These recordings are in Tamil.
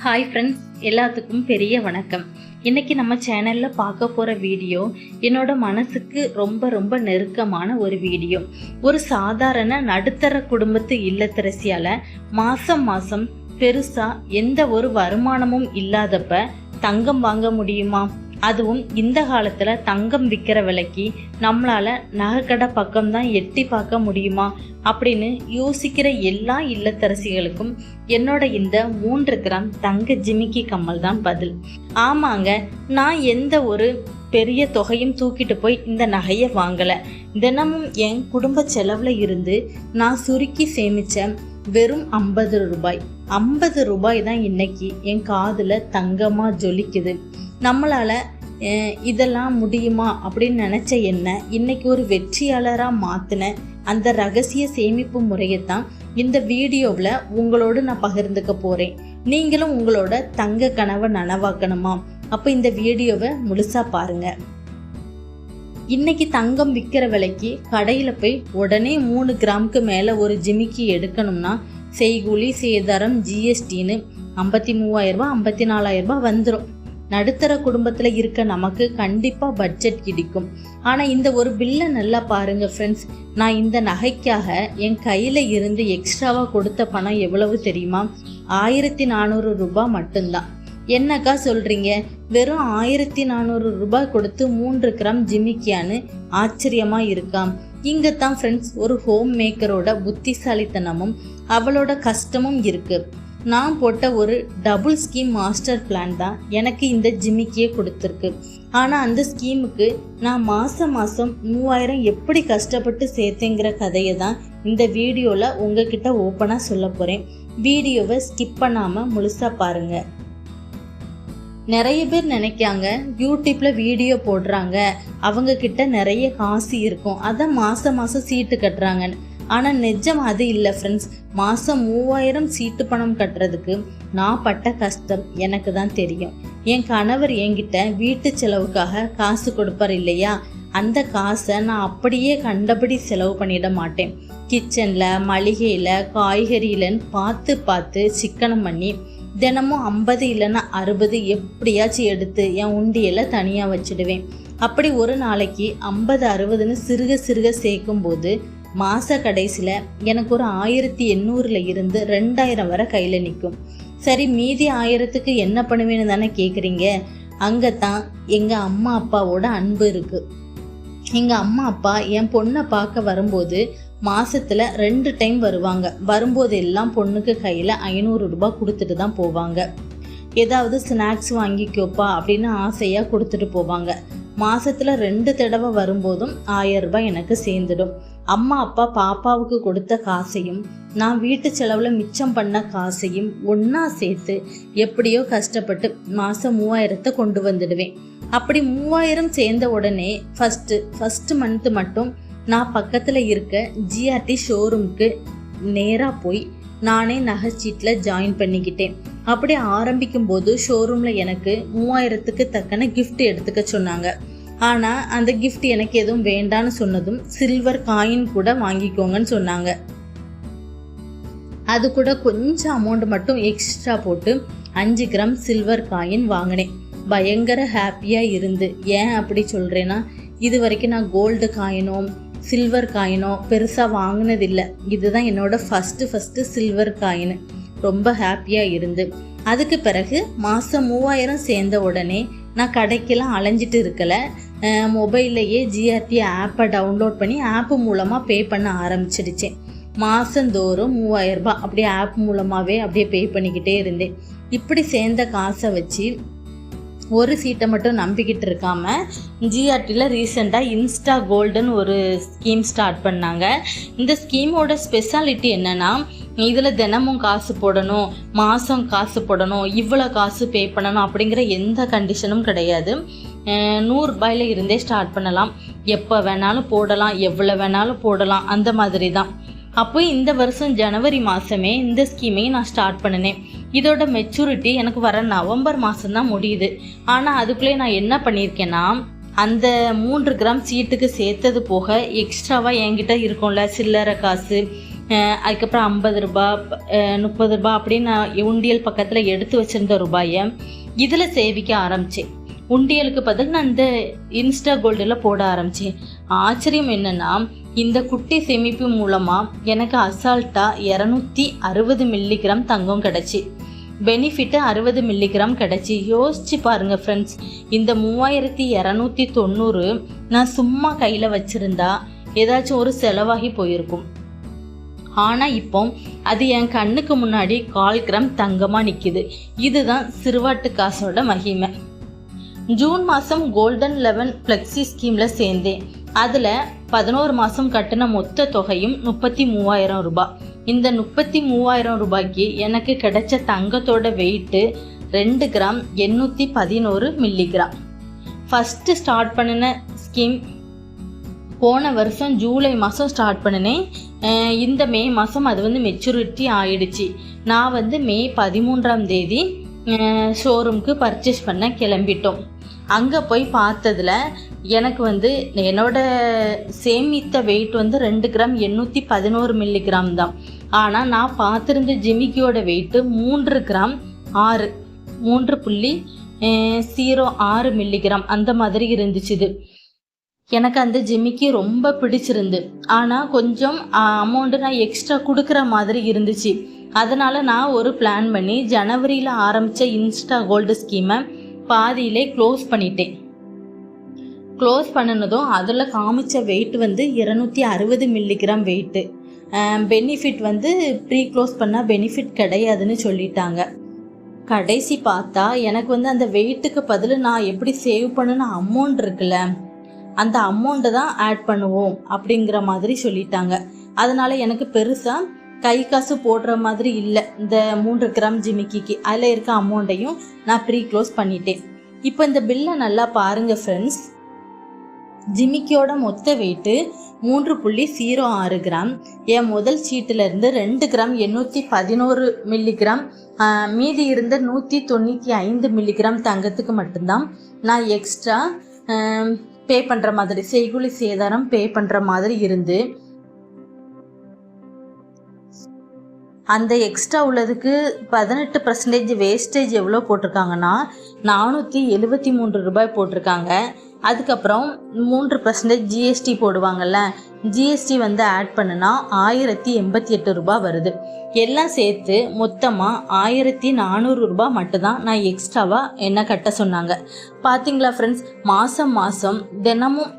ஹாய் ஃப்ரெண்ட்ஸ், எல்லாத்துக்கும் பெரிய வணக்கம். இன்னைக்கு நம்ம சேனலில் பார்க்க போகிற வீடியோ என்னோட மனசுக்கு ரொம்ப ரொம்ப நெருக்கமான ஒரு வீடியோ. ஒரு சாதாரண நடுத்தர குடும்பத்து இல்லத்தரசியால் மாதம் பெருசாக எந்த ஒரு வருமானமும் இல்லாதப்ப தங்கம் வாங்க முடியுமா? அதுவும் இந்த காலத்தில் தங்கம் விற்கிற விலைக்கு நம்மளால் நகைக்கடை பக்கம்தான் எட்டி பார்க்க முடியுமா அப்படின்னு யோசிக்கிற எல்லா இல்லத்தரசிகளுக்கும் என்னோட இந்த 3 கிராம் தங்க ஜிமிக்கி கம்மல் தான் பதில். ஆமாங்க, நான் எந்த ஒரு பெரிய தொகையும் தூக்கிட்டு போய் இந்த நகையை வாங்கலை. தினமும் என் குடும்ப செலவில் இருந்து நான் சுருக்கி சேமித்த வெறும் 50 ரூபாய் தான் இன்னைக்கு என் காதில் தங்கமாக ஜொலிக்குது. நம்மளால் இதெல்லாம் முடியுமா அப்படின்னு நினச்ச என்ன இன்னைக்கு ஒரு வெற்றியாளராக மாற்றின அந்த ரகசிய சேமிப்பு முறையைத்தான் இந்த வீடியோவில் உங்களோடு நான் பகிர்ந்துக்க போகிறேன். நீங்களும் உங்களோட தங்க கனவை நனவாக்கணுமா? அப்போ இந்த வீடியோவை முழுசாக பாருங்கள். இன்னைக்கு தங்கம் விற்கிற விலைக்கு கடையில் போய் உடனே 3 கிராமுக்கு மேலே ஒரு ஜிமிக்கி எடுக்கணும்னா செய்கூலி சேதாரம் ஜிஎஸ்டின்னு 53,000 ரூபாய் 54,000 ரூபாய் வந்துடும். நடுத்தர குடும்பத்தில் இருக்க நமக்கு கண்டிப்பாக பட்ஜெட் கிடைக்கும். ஆனால் இந்த ஒரு பில்லை நல்லா பாருங்கள் ஃப்ரெண்ட்ஸ். நான் இந்த நகைக்காக என் கையில் இருந்து எக்ஸ்ட்ராவாக கொடுத்த பணம் எவ்வளவு தெரியுமா? 1400 ரூபாய் மட்டும்தான். என்னக்கா சொல்கிறீங்க, வெறும் 1400 ரூபாய் கொடுத்து 3 கிராம் ஜிமிக்கியான்னு ஆச்சரியமாக இருக்காம். இங்கே தான் ஃப்ரெண்ட்ஸ் ஒரு ஹோம் மேக்கரோட புத்திசாலித்தனமும் அவளோட கஷ்டமும் இருக்குது. நான் போட்ட ஒரு டபுள் ஸ்கீம் மாஸ்டர் பிளான் தான் எனக்கு இந்த ஜிமிக்கியை கொடுத்துருக்கு. ஆனால் அந்த ஸ்கீமுக்கு நான் மாதம் 3000 எப்படி கஷ்டப்பட்டு சேர்த்தேங்கிற கதையை தான் இந்த வீடியோவில் உங்ககிட்ட ஓப்பனாக சொல்ல போகிறேன். வீடியோவை ஸ்கிப் பண்ணாமல் முழுசாக பாருங்கள். நிறைய பேர் நினைக்காங்க, யூடியூப்பில் வீடியோ போடுறாங்க, அவங்கக்கிட்ட நிறைய காசு இருக்கும், அதை மாதம் சீட்டு கட்டுறாங்கன்னு. ஆனால் நிஜம் அது இல்லை ஃப்ரெண்ட்ஸ். மாதம் 3000 சீட்டு பணம் கட்டுறதுக்கு நான் பட்ட கஷ்டம் எனக்கு தான் தெரியும். என் கணவர் என்கிட்ட வீட்டு செலவுக்காக காசு கொடுப்பார் இல்லையா, அந்த காசை நான் அப்படியே கண்டபடி செலவு பண்ணிட மாட்டேன். கிச்சனில் மளிகையில் காய்கறியிலன்னு பார்த்து சிக்கனம் பண்ணி தினமும் 50 இல்லைன்னா 60 எப்படியாச்சும் எடுத்து என் உண்டியில் தனியாக வச்சுடுவேன். அப்படி ஒரு நாளைக்கு 50-60ன்னு சிறுக சேர்க்கும்போது மாத கடைசியில் எனக்கு ஒரு 1800 இருந்து 2000 வரை கையில் நிற்கும். சரி, மீதி 1000க்கு என்ன பண்ணுவேன்னு தானே கேட்குறீங்க. அங்கே தான் எங்கள் அம்மா அப்பாவோட அன்பு இருக்குது. எங்கள் அம்மா அப்பா என் பொண்ணை பார்க்க வரும்போது மாதத்தில் 2 டைம் வருவாங்க. வரும்போது எல்லாம் பொண்ணுக்கு கையில் 500 ரூபாய் கொடுத்துட்டு தான் போவாங்க. ஏதாவது ஸ்நாக்ஸ் வாங்கிக்கோப்பா அப்படின்னு ஆசையாக கொடுத்துட்டு போவாங்க. மாதத்தில் 2 தடவை வரும்போதும் 1000 ரூபாய் எனக்கு சேர்ந்துடும். அம்மா அப்பா பாப்பாவுக்கு கொடுத்த காசையும் நான் வீட்டு செலவில் மிச்சம் பண்ண காசையும் ஒன்றா சேர்த்து எப்படியோ கஷ்டப்பட்டு மாதம் 3000 கொண்டு வந்துடுவேன். அப்படி 3000 சேர்ந்த உடனே ஃபஸ்ட்டு மந்த்து மட்டும் நான் பக்கத்தில் இருக்க ஜிஆர்டி ஷோரூமுக்கு நேராக போய் நானே நகைச்சீட்டில் ஜாயின் பண்ணிக்கிட்டேன். அப்படி ஆரம்பிக்கும் போது ஷோரூமில் எனக்கு 3000க்கு தக்கன கிஃப்ட் எடுத்துக்க சொன்னாங்க. ஆனால் அந்த கிஃப்ட் எனக்கு எதுவும் வேண்டான்னு சொன்னதும் சில்வர் காயின் கூட வாங்கிக்கோங்கன்னு சொன்னாங்க. அது கூட கொஞ்சம் அமௌண்ட் மட்டும் எக்ஸ்ட்ரா போட்டு 5 கிராம் சில்வர் காயின் வாங்கினேன். பயங்கர ஹாப்பியாக இருந்து. ஏன் அப்படி சொல்கிறேன்னா, இது வரைக்கும் நான் கோல்டு காயினோ சில்வர் காயினோ பெருசாக வாங்கினதில்லை. இதுதான் என்னோட ஃபஸ்ட்டு சில்வர் காயின். ரொம்ப ஹாப்பியாக இருந்து அதுக்கு பிறகு மாதம் 3000 சேர்ந்த உடனே நான் கடைக்கெல்லாம் அலைஞ்சிட்டு இருக்கலை. மொபைல்லையே ஜிஆர்டி ஆப்பை டவுன்லோட் பண்ணி ஆப்பு மூலமாக பே பண்ண ஆரம்பிச்சிடுச்சேன். மாதந்தோறும் 3000 ரூபாய் அப்படியே ஆப் மூலமாகவே அப்படியே பே பண்ணிக்கிட்டே இருந்தேன். இப்படி சேர்ந்த காசை வச்சு ஒரு சீட்டை மட்டும் நம்பிக்கிட்டு இருக்காம ஜிஆர்டியில் ரீசெண்டாக இன்ஸ்டா கோல்டுன்னு ஒரு ஸ்கீம் ஸ்டார்ட் பண்ணாங்க. இந்த ஸ்கீமோட ஸ்பெஷாலிட்டி என்னென்னா, இதில் தினமும் காசு போடணும், மாதம் காசு போடணும், இவ்வளோ காசு பே பண்ணணும் அப்படிங்கிற எந்த கண்டிஷனும் கிடையாது. 100 ரூபாயில இருந்தே ஸ்டார்ட் பண்ணலாம். எப்போ வேணாலும் போடலாம், எவ்வளோ வேணாலும் போடலாம், அந்த மாதிரி தான். அப்போ இந்த வருஷம் ஜனவரி மாதமே இந்த ஸ்கீமையும் நான் ஸ்டார்ட் பண்ணினேன். இதோட மெச்சூரிட்டி எனக்கு வர நவம்பர் மாதம்தான் முடியுது. ஆனால் அதுக்குள்ளே நான் என்ன பண்ணியிருக்கேன்னா, அந்த 3 கிராம் சீட்டுக்கு சேர்த்தது போக எக்ஸ்ட்ராவாக என்கிட்ட இருக்கும்ல சில்லறை காசு, அதுக்கப்புறம் 50 ரூபா 30 ரூபா அப்படின்னு நான் உண்டியல் பக்கத்தில் எடுத்து வச்சுருந்த ரூபாயை இதில் சேவிக்க ஆரம்பித்தேன். உண்டியலுக்கு பதில் நான் இந்த இன்ஸ்டா கோல்டில் போட ஆரம்பித்தேன். ஆச்சரியம் என்னென்னா, இந்த குட்டி சேமிப்பு மூலமாக எனக்கு அசால்ட்டாக 260 மில்லிகிராம் தங்கம் கிடச்சி, பெனிஃபிட்டு 60 மில்லிகிராம் கிடச்சி. யோசிச்சு பாருங்கள் ஃப்ரெண்ட்ஸ், இந்த 3290 நான் சும்மா கையில் வச்சுருந்தா ஏதாச்சும் ஒரு செலவாகி போயிருக்கும். ஆனால் இப்போ அது என் கண்ணுக்கு முன்னாடி 1/4 கிராம் தங்கமாக நிற்கிது. இதுதான் சிறுவாட்டு காசோட மகிமை. ஜூன் மாதம் கோல்டன் 11 ஃப்ளெக்ஸி ஸ்கீமில் சேர்ந்தேன். அதில் 11 மாதம் கட்டின மொத்த தொகையும் 33,000 ரூபாய். இந்த 33,000 ரூபாய்க்கு எனக்கு கிடைச்ச தங்கத்தோட weight 2 gram 811 milligram. First start பண்ணின ஸ்கீம் போன வருஷம் ஜூலை மாதம் ஸ்டார்ட் பண்ணினேன். இந்த மே மாதம் அது மெச்சூரிட்டி ஆயிடுச்சு. நான் மே 13ஆம் தேதி ஷோரூமுக்கு பர்ச்சேஸ் பண்ண கிளம்பிட்டோம். அங்கே போய் பார்த்ததில் எனக்கு என்னோட சேமித்த வெயிட் 2 கிராம் 811 மில்லிகிராம் தான். ஆனால் நான் பார்த்துருந்த ஜிமிக்கியோட வெயிட்டு 3 கிராம் 3.06 மில்லிகிராம் அந்த மாதிரி இருந்துச்சு. எனக்கு அந்த ஜிமிக்கி ரொம்ப பிடிச்சிருந்து. ஆனால் கொஞ்சம் அமௌண்ட்டு நான் எக்ஸ்ட்ரா கொடுக்குற மாதிரி இருந்துச்சு. அதனால் நான் ஒரு பிளான் பண்ணி ஜனவரியில் ஆரம்பித்த இன்ஸ்டா கோல்டு ஸ்கீமை பாதியிலே க்ளோஸ் பண்ணிட்டேன். க்ளோஸ் பண்ணினதும் அதில் காமிச்ச weight 260 milligram weight. Benefit pre close பண்ணால் பெனிஃபிட் கிடையாதுன்னு சொல்லிட்டாங்க. கடைசி பார்த்தா எனக்கு அந்த வெயிட்டுக்கு பதில் நான் எப்படி சேவ் பண்ணுன அமௌண்ட் இருக்குல்ல, அந்த அமௌண்ட்டை தான் ஆட் பண்ணுவோம் அப்படிங்கிற மாதிரி சொல்லிட்டாங்க. அதனால் எனக்கு பெருசாக கை காசு போடுற மாதிரி இல்லை. இந்த 3 கிராம் ஜிமிக்கிக்கு அதில் இருக்க அமௌண்ட்டையும் நான் ப்ரீ க்ளோஸ் பண்ணிட்டேன். இப்போ இந்த பில்லை நல்லா பாருங்கள் ஃப்ரெண்ட்ஸ். ஜிமிக்கியோட மொத்த வெயிட்டு 3.06 கிராம். என் முதல் சீட்டிலேருந்து 2 கிராம் 811 மில்லிகிராம், மீதி இருந்த 195 மில்லிகிராம் தங்கத்துக்கு மட்டும்தான் நான் எக்ஸ்ட்ரா பே பண்ணுற மாதிரி, செய்கூலி சேதாரம் பே பண்ணுற மாதிரி இருந்து, அந்த எக்ஸ்ட்ரா உள்ளதுக்கு 18% வேஸ்டேஜ் எவ்வளோ போட்டிருக்காங்கன்னா 473 ரூபாய் போட்டிருக்காங்க. அதுக்கப்புறம் 3% ஜிஎஸ்டி போடுவாங்கள்ல, ஜிஎஸ்டி ஆட் பண்ணுனா 1088 ரூபாய் வருது. எல்லாம் சேர்த்து மொத்தமாக 1400 ரூபாய் மட்டும்தான் நான் எக்ஸ்ட்ராவாக என்ன கட்ட சொன்னாங்க. பார்த்தீங்களா ஃப்ரெண்ட்ஸ், மாதம் தினமும்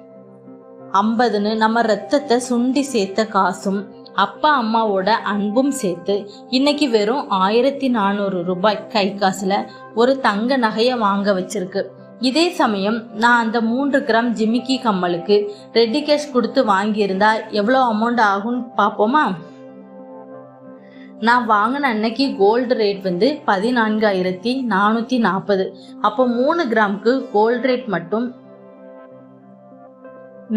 50ன்னு நம்ம ரத்தத்தை சுண்டி சேர்த்த காசும் அப்பா அம்மாவோட அன்பும் சேர்த்து இன்னைக்கு வெறும் 1400 ரூபாய் கை காசில் ஒரு தங்க நகையை வாங்க வச்சிருக்கு. இதே சமயம் நான் அந்த 3 கிராம் ஜிமிக்கி கம்மலுக்கு ரெடி கேஷ் கொடுத்து வாங்கியிருந்தா எவ்வளோ அமௌண்ட் ஆகும்னு பார்ப்போமா? நான் வாங்கின அன்னைக்கு கோல்டு ரேட் 14,440. அப்போ 3 கிராமுக்கு கோல்டு ரேட் மட்டும்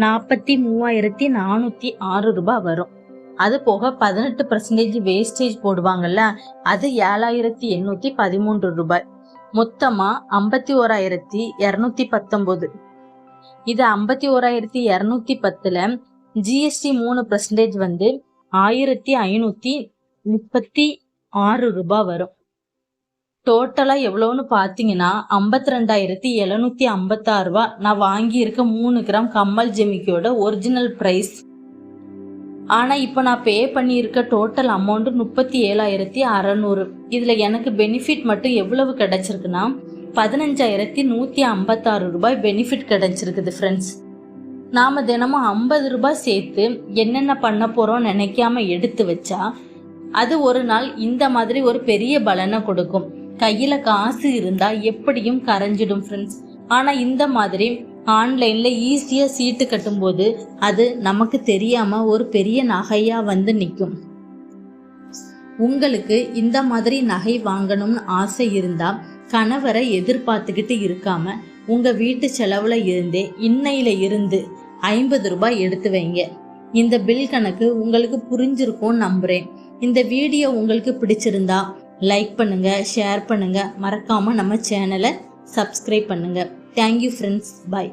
43,406 ரூபாய் வரும். அது போக 18% வேஸ்டேஜ் போடுவாங்கல்ல, அது 7,813 ரூபாய். மொத்தமாக 51,219. இது 51,210 ஜிஎஸ்டி 3% 1,536 ரூபாய் வரும். டோட்டலாக எவ்வளோன்னு பார்த்தீங்கன்னா 52,756 ரூபா நான் வாங்கியிருக்க 3 கிராம் கம்மல் ஜிமிக்கியோட ஒரிஜினல் ப்ரைஸ். ஆனால் இப்போ நான் பே பண்ணியிருக்க டோட்டல் அமௌண்ட்டு 37,600. இதில் எனக்கு பெனிஃபிட் மட்டும் எவ்வளவு கிடச்சிருக்குன்னா 15,156 ரூபாய் பெனிஃபிட் கிடச்சிருக்குது ஃப்ரெண்ட்ஸ். நாம் தினமும் 50 ரூபாய் சேர்த்து என்னென்ன பண்ண போகிறோம் நினைக்காம எடுத்து வச்சா அது ஒரு நாள் இந்த மாதிரி ஒரு பெரிய பலனை கொடுக்கும். கையில் காசு இருந்தால் எப்படியும் கரைஞ்சிடும் ஃப்ரெண்ட்ஸ். ஆனால் இந்த மாதிரி ஆன்லைனில் ஈஸியாக சீட்டு கட்டும்போது அது நமக்கு தெரியாமல் ஒரு பெரிய நகையாக நிற்கும். உங்களுக்கு இந்த மாதிரி நகை வாங்கணும்னு ஆசை இருந்தால் கணவரை எதிர்பார்த்துக்கிட்டு இருக்காமல் உங்கள் வீட்டு செலவில் இருந்தே இன்னையில இருந்து 50 ரூபாய் எடுத்து வைங்க. இந்த பில் கணக்கு உங்களுக்கு புரிஞ்சிருக்கும்னு நம்புகிறேன். இந்த வீடியோ உங்களுக்கு பிடிச்சிருந்தா லைக் பண்ணுங்கள், ஷேர் பண்ணுங்கள், மறக்காமல் நம்ம சேனலை சப்ஸ்கிரைப் பண்ணுங்கள். Thank you friends. பாய்.